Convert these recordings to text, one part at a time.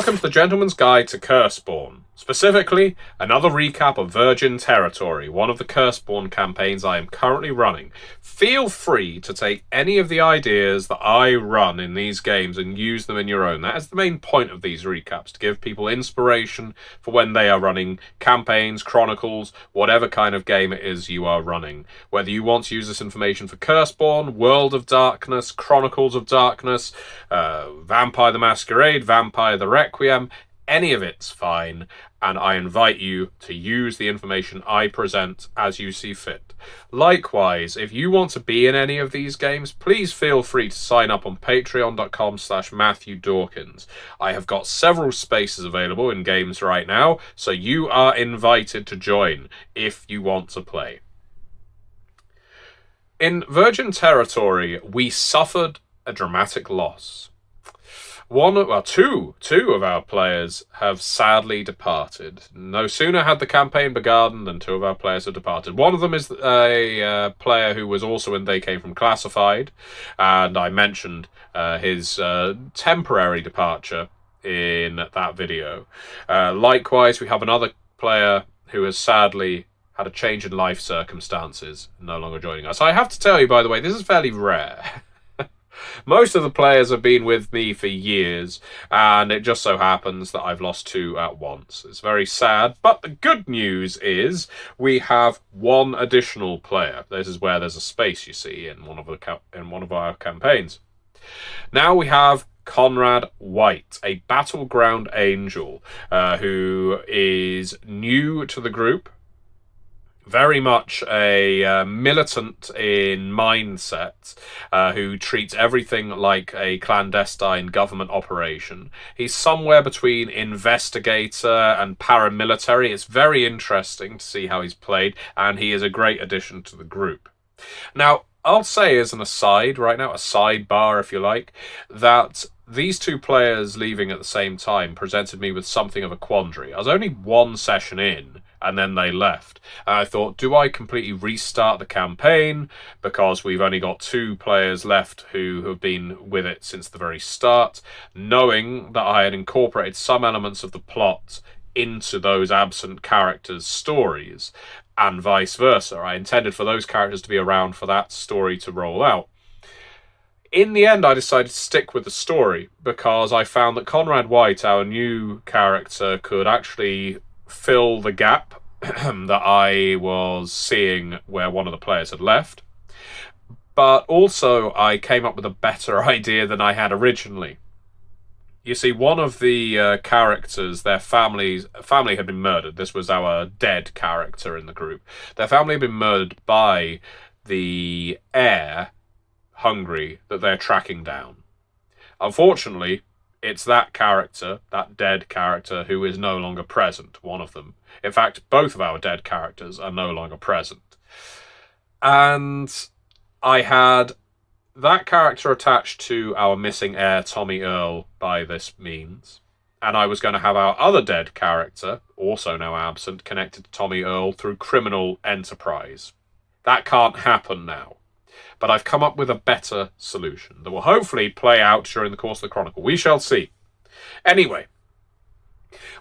welcome to the Gentleman's Guide to Curseborne. Specifically, another recap of Virgin Territory, one of the Curseborne campaigns I am currently running. Feel free to take any of the ideas that I run in these games and use them in your own. That is the main point of these recaps, to give people inspiration for when they are running campaigns, chronicles, whatever kind of game it is you are running. Whether you want to use this information for Curseborne, World of Darkness, Chronicles of Darkness, Vampire the Masquerade, Vampire the Requiem, any of it's fine, and I invite you to use the information I present as you see fit. Likewise, if you want to be in any of these games, please feel free to sign up on patreon.com/Matthew Dawkins. I have got several spaces available in games right now, so you are invited to join if you want to play. In Virgin Territory, we suffered a dramatic loss. Two of our players have sadly departed. No sooner had the campaign begun than two of our players have departed. One of them is a player who was also in They Came From Classified, and I mentioned his temporary departure in that video. Likewise, we have another player who has sadly had a change in life circumstances, no longer joining us. I have to tell you, by the way, this is fairly rare. Most of the players have been with me for years, and it just so happens that I've lost two at once. It's very sad, but the good news is we have one additional player. This is where there's a space, you see, in one of our campaigns. Now we have Conrad White, a battleground angel who is new to the group. Very much a militant in mindset, who treats everything like a clandestine government operation. He's somewhere between investigator and paramilitary. It's very interesting to see how he's played, and he is a great addition to the group. Now, I'll say as an aside right now, a sidebar if you like, that these two players leaving at the same time presented me with something of a quandary. I was only one session in, and then they left. And I thought, do I completely restart the campaign because we've only got two players left who have been with it since the very start, knowing that I had incorporated some elements of the plot into those absent characters' stories, and vice versa. I intended for those characters to be around for that story to roll out. In the end, I decided to stick with the story because I found that Conrad White, our new character, could actually fill the gap that I was seeing where one of the players had left. But also, I came up with a better idea than I had originally. You see, one of the characters, their family had been murdered. This was our dead character in the group. Their family had been murdered by the heir, Hungry, that they're tracking down. Unfortunately, it's that character, that dead character, who is no longer present, one of them. In fact, both of our dead characters are no longer present. And I had that character attached to our missing heir, Tommy Earl, by this means. And I was going to have our other dead character, also now absent, connected to Tommy Earl through criminal enterprise. That can't happen now. But I've come up with a better solution that will hopefully play out during the course of the Chronicle. We shall see. Anyway,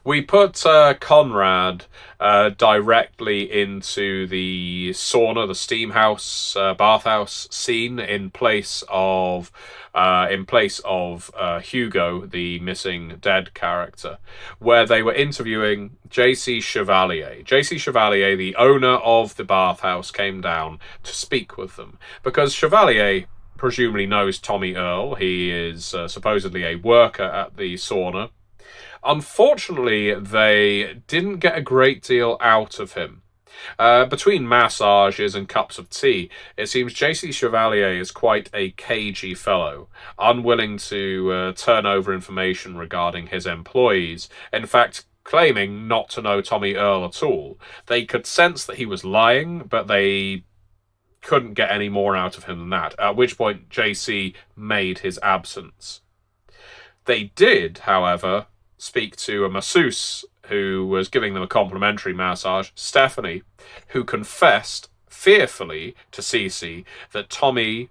we put Conrad directly into the sauna, the steam house, bathhouse scene in place of Hugo, the missing dead character, where they were interviewing J.C. Chevalier. J.C. Chevalier, the owner of the bathhouse, came down to speak with them because Chevalier presumably knows Tommy Earl. He is supposedly a worker at the sauna. Unfortunately, they didn't get a great deal out of him. Between massages and cups of tea, it seems J.C. Chevalier is quite a cagey fellow, unwilling to turn over information regarding his employees. In fact, claiming not to know Tommy Earl at all. They could sense that he was lying, but they couldn't get any more out of him than that, at which point J.C. made his absence. They did, however, speak to a masseuse who was giving them a complimentary massage, Stephanie, who confessed fearfully to Cece that Tommy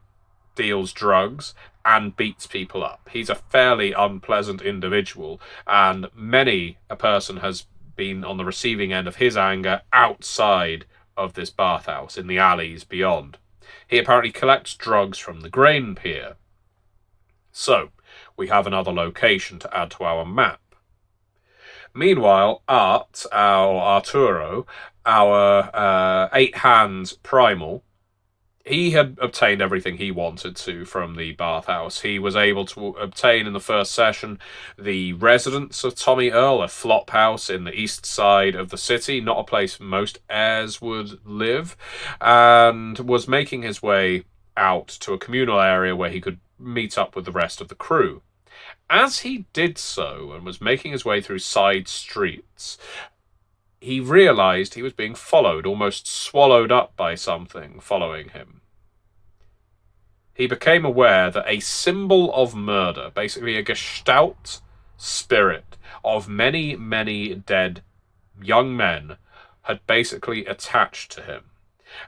deals drugs and beats people up. He's a fairly unpleasant individual, and many a person has been on the receiving end of his anger outside of this bathhouse, in the alleys beyond. He apparently collects drugs from the grain pier. So, we have another location to add to our map. Meanwhile, Art, our Arturo, our Eight Hands Primal, he had obtained everything he wanted to from the bathhouse. He was able to obtain in the first session the residence of Tommy Earl, a flop house in the east side of the city, not a place most heirs would live, and was making his way out to a communal area where he could meet up with the rest of the crew. As he did so and was making his way through side streets, he realised he was being followed, almost swallowed up by something following him. He became aware that a symbol of murder, basically a gestalt spirit of many, many dead young men, had basically attached to him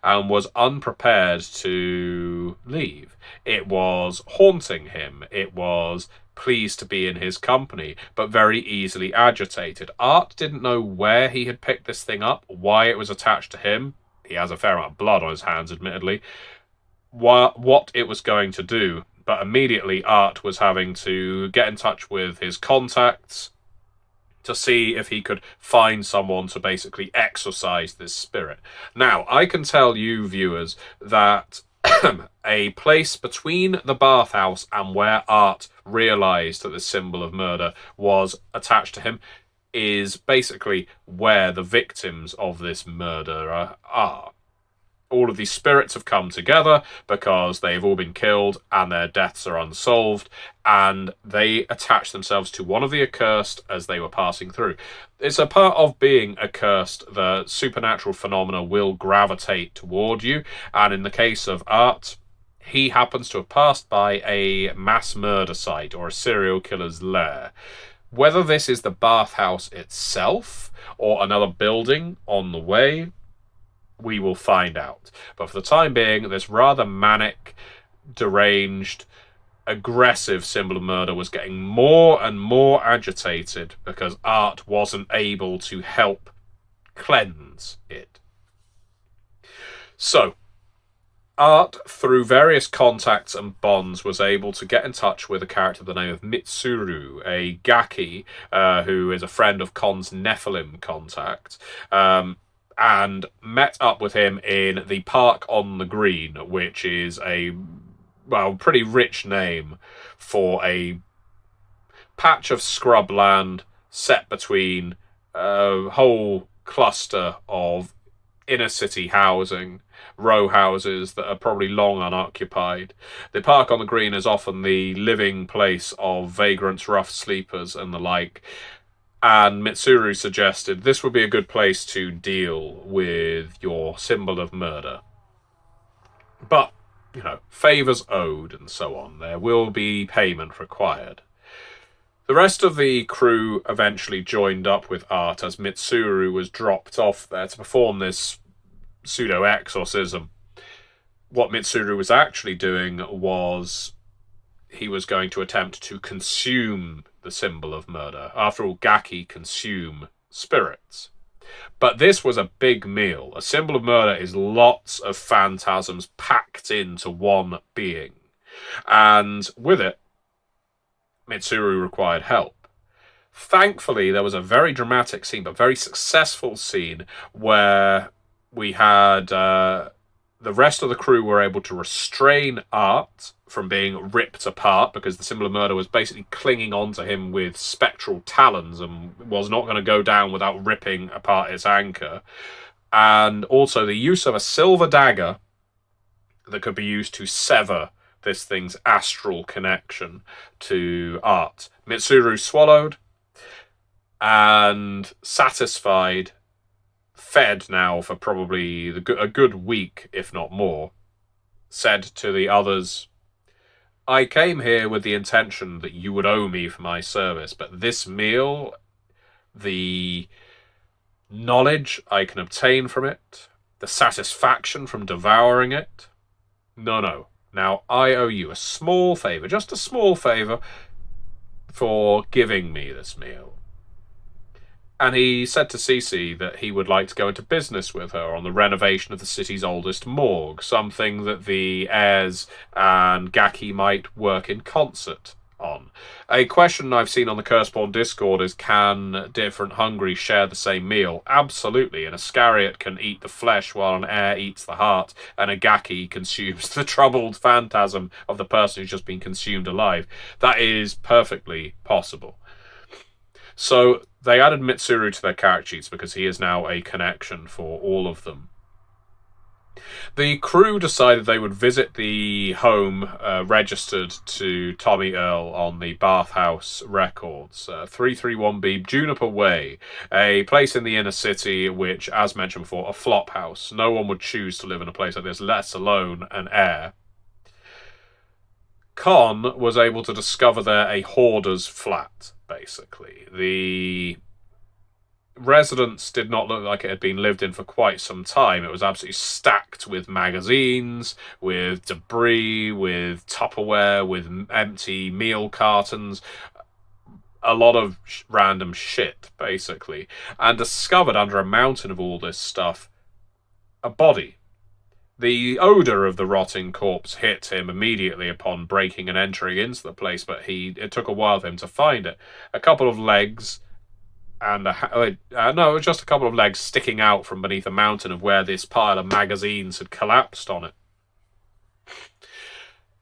and was unprepared to leave. It was haunting him. It was pleased to be in his company, but very easily agitated. Art didn't know where he had picked this thing up, why it was attached to him. He has a fair amount of blood on his hands, admittedly. What it was going to do, but immediately Art was having to get in touch with his contacts to see if he could find someone to basically exorcise this spirit. Now, I can tell you, viewers, that a place between the bathhouse and where Art realised that the symbol of murder was attached to him is basically where the victims of this murder are. All of these spirits have come together because they've all been killed and their deaths are unsolved, and they attach themselves to one of the accursed as they were passing through. It's a part of being accursed that supernatural phenomena will gravitate toward you, and in the case of Art, he happens to have passed by a mass murder site or a serial killer's lair. Whether this is the bathhouse itself or another building on the way, we will find out. But for the time being, this rather manic, deranged, aggressive symbol of murder was getting more and more agitated because Art wasn't able to help cleanse it. So, Art, through various contacts and bonds, was able to get in touch with a character by the name of Mitsuru, a Gaki, who is a friend of Kon's Nephilim contact, and met up with him in the Park on the Green, which is a, pretty rich name for a patch of scrubland set between a whole cluster of inner city housing, row houses that are probably long unoccupied. The Park on the Green is often the living place of vagrants, rough sleepers, and the like. And Mitsuru suggested this would be a good place to deal with your symbol of murder. But, favours owed and so on. There will be payment required. The rest of the crew eventually joined up with Art as Mitsuru was dropped off there to perform this pseudo-exorcism. What Mitsuru was actually doing was he was going to attempt to consume the symbol of murder. After all, Gaki consume spirits. But this was a big meal. A symbol of murder is lots of phantasms packed into one being. And with it, Mitsuru required help. Thankfully, there was a very dramatic scene, but very successful scene, where we had the rest of the crew were able to restrain Art from being ripped apart because the symbol of murder was basically clinging onto him with spectral talons and was not going to go down without ripping apart its anchor. And also the use of a silver dagger that could be used to sever this thing's astral connection to Art. Mitsuru swallowed and, satisfied, fed now for probably a good week, if not more, said to the others, "I came here with the intention that you would owe me for my service, but this meal, the knowledge I can obtain from it, the satisfaction from devouring it, no. Now, I owe you a small favour, just a small favour, for giving me this meal. And he said to Cece that he would like to go into business with her on the renovation of the city's oldest morgue, something that the heirs and Gaki might work in concert on. A question I've seen on the Curseborne Discord is, can different hungry share the same meal? Absolutely. An Iscariot can eat the flesh while an heir eats the heart, and a Gaki consumes the troubled phantasm of the person who's just been consumed alive. That is perfectly possible. So they added Mitsuru to their character sheets because he is now a connection for all of them. The crew decided they would visit the home registered to Tommy Earl on the Bathhouse records, 331B Juniper Way, a place in the inner city which, as mentioned before, a flop house. No one would choose to live in a place like this, let alone an heir. Con was able to discover there a hoarder's flat, basically. The residence did not look like it had been lived in for quite some time. It was absolutely stacked with magazines, with debris, with Tupperware, with empty meal cartons, a lot of random shit, basically. And discovered under a mountain of all this stuff a body. The odour of the rotting corpse hit him immediately upon breaking and entering into the place, but it took a while for him to find it. A couple of legs, and it was just a couple of legs sticking out from beneath a mountain of where this pile of magazines had collapsed on it.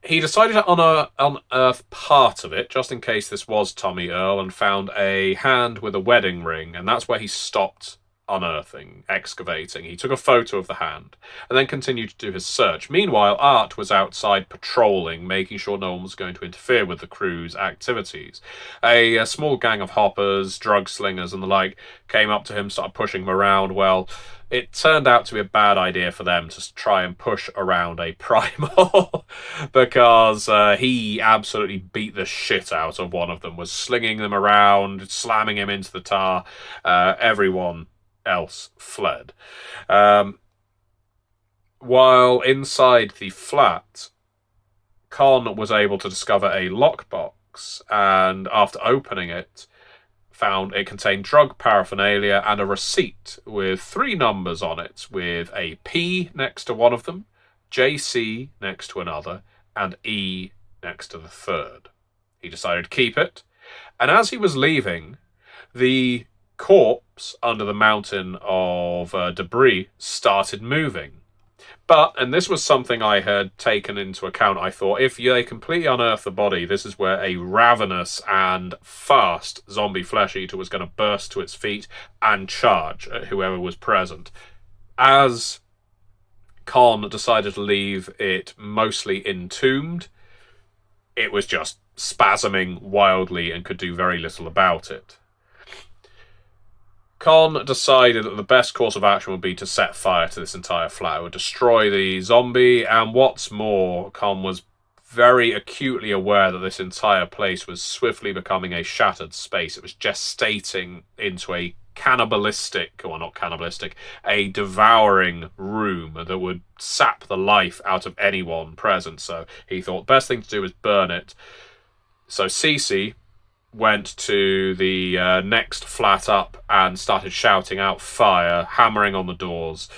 He decided to unearth part of it, just in case this was Tommy Earl, and found a hand with a wedding ring, and that's where he stopped unearthing, excavating. He took a photo of the hand and then continued to do his search. Meanwhile, Art was outside patrolling, making sure no one was going to interfere with the crew's activities. A small gang of hoppers, drug slingers and the like came up to him, started pushing him around. Well, it turned out to be a bad idea for them to try and push around a primal because he absolutely beat the shit out of one of them, was slinging them around, slamming him into the tar. Everyone else fled. While inside the flat, Con was able to discover a lockbox, and after opening it, found it contained drug paraphernalia and a receipt with 3 numbers on it, with a P next to one of them, JC next to another, and E next to the third. He decided to keep it, and as he was leaving, the corpse under the mountain of debris started moving. But, and this was something I had taken into account, I thought, if they completely unearth the body, this is where a ravenous and fast zombie flesh eater was going to burst to its feet and charge at whoever was present. As Con decided to leave it mostly entombed, it was just spasming wildly and could do very little about it. Con decided that the best course of action would be to set fire to this entire flat. It would destroy the zombie, and what's more, Con was very acutely aware that this entire place was swiftly becoming a shattered space. It was gestating into a a devouring room that would sap the life out of anyone present. So he thought the best thing to do was burn it. So Cece went to the next flat up and started shouting out fire, hammering on the doors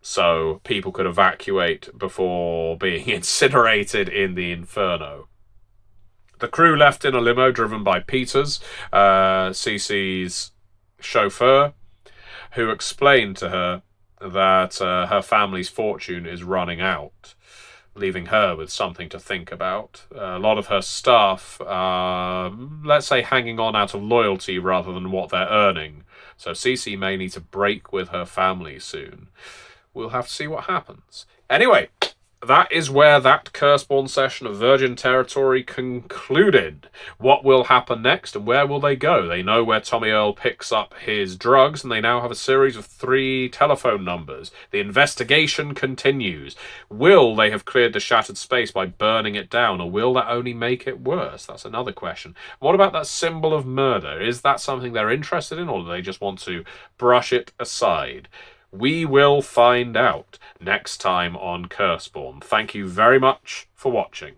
so people could evacuate before being incinerated in the inferno. The crew left in a limo driven by Peters, Cece's chauffeur, who explained to her that her family's fortune is running out, leaving her with something to think about. A lot of her staff, let's say, hanging on out of loyalty rather than what they're earning. So Cece may need to break with her family soon. We'll have to see what happens. Anyway, that is where that Curseborne session of Virgin Territory concluded. What will happen next and where will they go? They know where Tommy Earl picks up his drugs, and they now have a series of 3 telephone numbers. The investigation continues. Will they have cleared the shattered space by burning it down, or will that only make it worse? That's another question. What about that symbol of murder? Is that something they're interested in, or do they just want to brush it aside? We will find out next time on Curseborne. Thank you very much for watching.